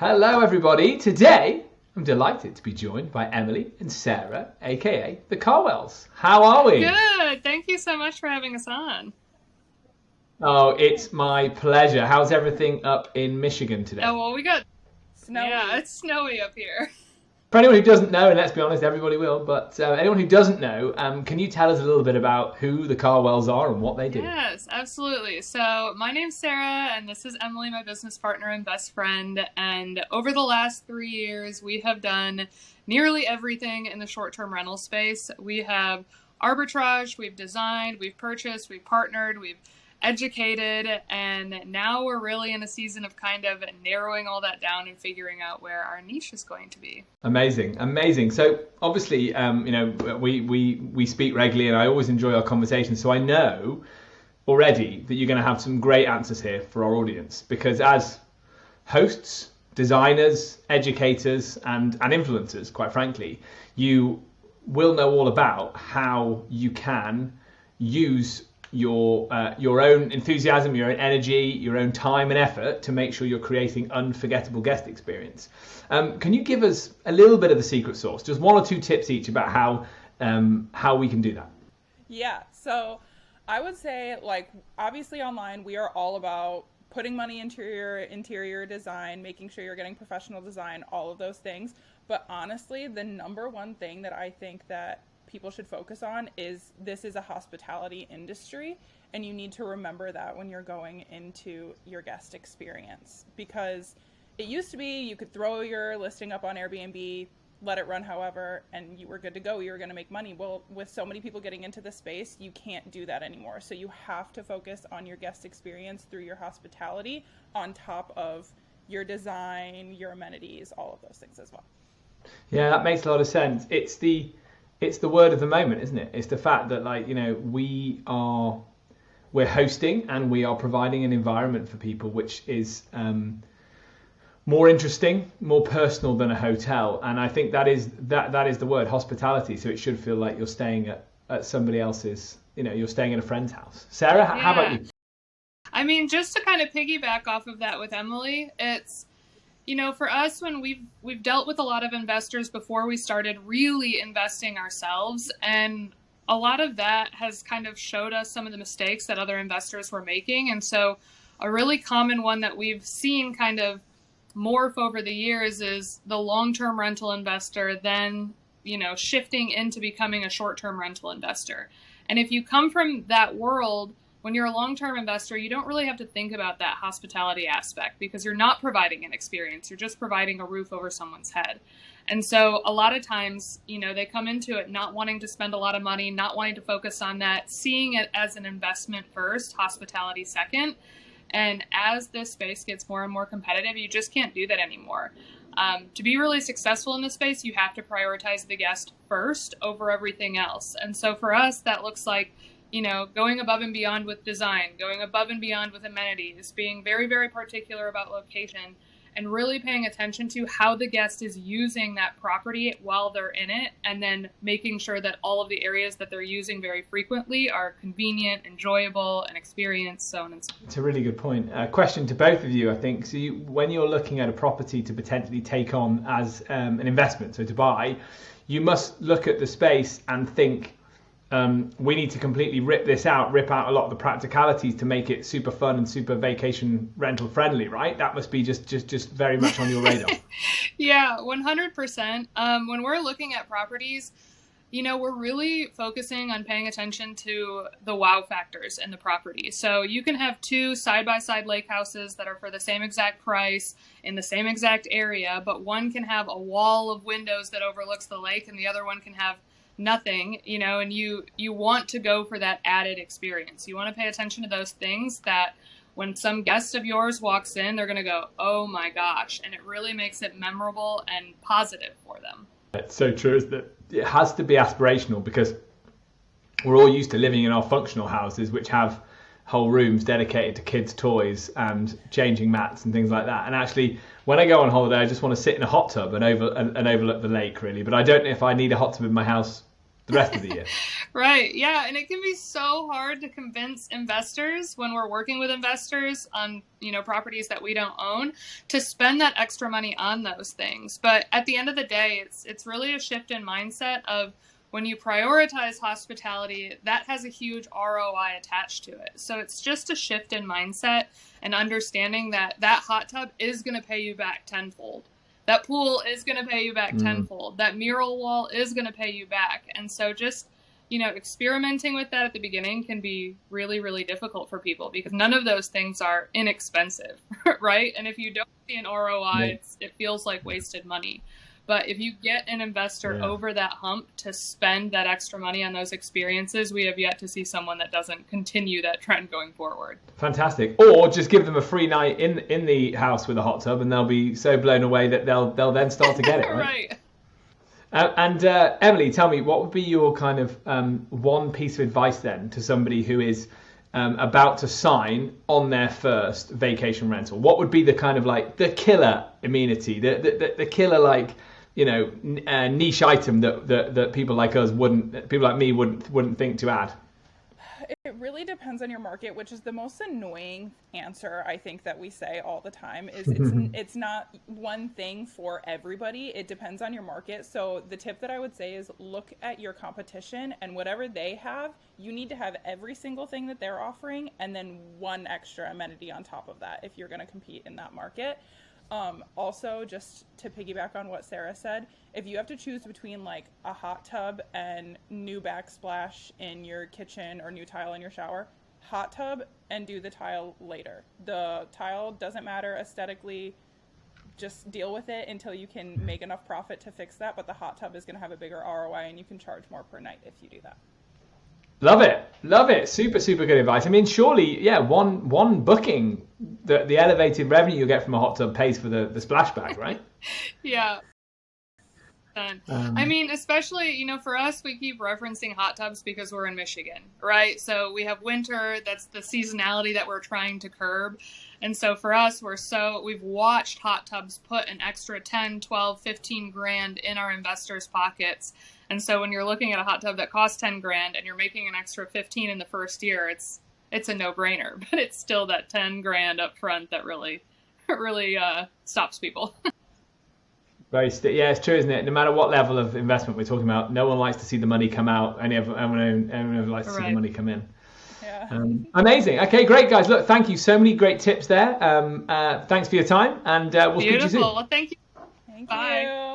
Hello everybody, today I'm delighted to be joined by Emily and Sarah, aka the KarWells. How are we? Good. Thank you so much for having us on. Oh, it's my pleasure. How's everything up in Michigan today? Oh, well, we got, yeah, Snowy. it's snowy up here. For anyone who doesn't know, and let's be honest, everybody will, but anyone who doesn't know, can you tell us a little bit about who the KarWells are and what they do? Yes, absolutely. So, my name's Sarah, and this is Emily, my business partner and best friend. And over the last 3 years, we have done nearly everything in the short-term rental space. We have arbitraged, we've designed, we've purchased, we've partnered, we've educated, and now we're really in a season of kind of narrowing all that down and figuring out where our niche is going to be. Amazing, amazing. So obviously, we speak regularly, and I always enjoy our conversations. So I know already that you're going to have some great answers here for our audience, because as hosts, designers, educators, and influencers, quite frankly, you will know all about how you can use your own enthusiasm, your own energy, your own time and effort to make sure you're creating unforgettable guest experience. Can you give us a little bit of the secret sauce, just one or two tips each about how we can do that? Yeah, so I would say, like, obviously online, we are all about putting money into your interior design, making sure you're getting professional design, all of those things. But honestly, the number one thing that I think that people should focus on is this is a hospitality industry, and you need to remember that when you're going into your guest experience, because it used to be you could throw your listing up on Airbnb, let it run however, and you were good to go, you were going to make money. Well, with so many people getting into the space, you can't do that anymore. So you have to focus on your guest experience through your hospitality on top of your design, your amenities, all of those things as well. Yeah, that makes a lot of sense. It's the word of the moment, isn't it? It's the fact that, like, we're hosting and we are providing an environment for people which is more interesting, more personal than a hotel. And I think that is the word, hospitality. So it should feel like you're staying at somebody else's, you're staying at a friend's house. Sarah, how about you? I mean, just to kind of piggyback off of that with Emily, it's, for us, when we've dealt with a lot of investors before we started really investing ourselves, and a lot of that has kind of showed us some of the mistakes that other investors were making. And so a really common one that we've seen kind of morph over the years is the long-term rental investor then, shifting into becoming a short-term rental investor. And if you come from that world, when you're a long-term investor, you don't really have to think about that hospitality aspect, because you're not providing an experience. You're just providing a roof over someone's head. And so a lot of times, they come into it not wanting to spend a lot of money, not wanting to focus on that, seeing it as an investment first, hospitality second. And as this space gets more and more competitive, you just can't do that anymore. To be really successful in this space, you have to prioritize the guest first over everything else. And so for us, that looks like going above and beyond with design, going above and beyond with amenities, being very, very particular about location, and really paying attention to how the guest is using that property while they're in it, and then making sure that all of the areas that they're using very frequently are convenient, enjoyable, and experienced, so on and so forth. It's a really good point. Question to both of you, I think. So when you're looking at a property to potentially take on as an investment, so to buy, you must look at the space and think, we need to completely rip out a lot of the practicalities to make it super fun and super vacation rental friendly, right? That must be just very much on your radar. Yeah, 100%. When we're looking at properties, we're really focusing on paying attention to the wow factors in the property. So you can have two side-by-side lake houses that are for the same exact price in the same exact area, but one can have a wall of windows that overlooks the lake and the other one can have nothing, and you want to go for that added experience. You want to pay attention to those things that when some guest of yours walks in, they're going to go, oh my gosh, and it really makes it memorable and positive for them. It's so true, isn't it? It has to be aspirational, because we're all used to living in our functional houses, which have whole rooms dedicated to kids' toys and changing mats and things like that. And actually, when I go on holiday, I just want to sit in a hot tub and overlook the lake, really. But I don't know if I need a hot tub in my house the rest of the year. Right. Yeah. And it can be so hard to convince investors when we're working with investors on, properties that we don't own to spend that extra money on those things. But at the end of the day, it's really a shift in mindset of when you prioritize hospitality, that has a huge ROI attached to it. So it's just a shift in mindset and understanding that hot tub is going to pay you back tenfold. That pool is going to pay you back tenfold. That mural wall is going to pay you back. And so just, experimenting with that at the beginning can be really, really difficult for people because none of those things are inexpensive, right? And if you don't see an ROI, it feels like wasted money. But if you get an investor over that hump to spend that extra money on those experiences, we have yet to see someone that doesn't continue that trend going forward. Fantastic. Or just give them a free night in the house with a hot tub and they'll be so blown away that they'll then start to get it, right? And Emily, tell me, what would be your kind of one piece of advice then to somebody who is about to sign on their first vacation rental? What would be the kind of like the killer amenity, the killer niche item that people like us people like me wouldn't think to add? It really depends on your market, which is the most annoying answer I think that we say all the time is it's not one thing for everybody. It depends on your market. So the tip that I would say is look at your competition and whatever they have, you need to have every single thing that they're offering and then one extra amenity on top of that if you're going to compete in that market. Also, just to piggyback on what Sarah said, if you have to choose between like a hot tub and new backsplash in your kitchen or new tile in your shower, hot tub and do the tile later. The tile doesn't matter aesthetically, just deal with it until you can make enough profit to fix that, but the hot tub is going to have a bigger ROI and you can charge more per night if you do that. Love it. Super, super good advice. I mean, surely, one booking, the elevated revenue you get from a hot tub pays for the splashback, right? Yeah. I mean, especially, for us, we keep referencing hot tubs because we're in Michigan, right? So we have winter, that's the seasonality that we're trying to curb. And so for us, we've watched hot tubs put an extra 10, 12, 15 grand in our investors' pockets. And so when you're looking at a hot tub that costs 10 grand and you're making an extra 15 in the first year, it's a no-brainer, but it's still that 10 grand up front that really stops people. It's true, isn't it? No matter what level of investment we're talking about, no one likes to see the money come out. Everyone likes to see the money come in. Yeah. Amazing. Okay, great, guys. Look, thank you. So many great tips there. Thanks for your time, and we'll speak to you soon. Well, thank you. Bye.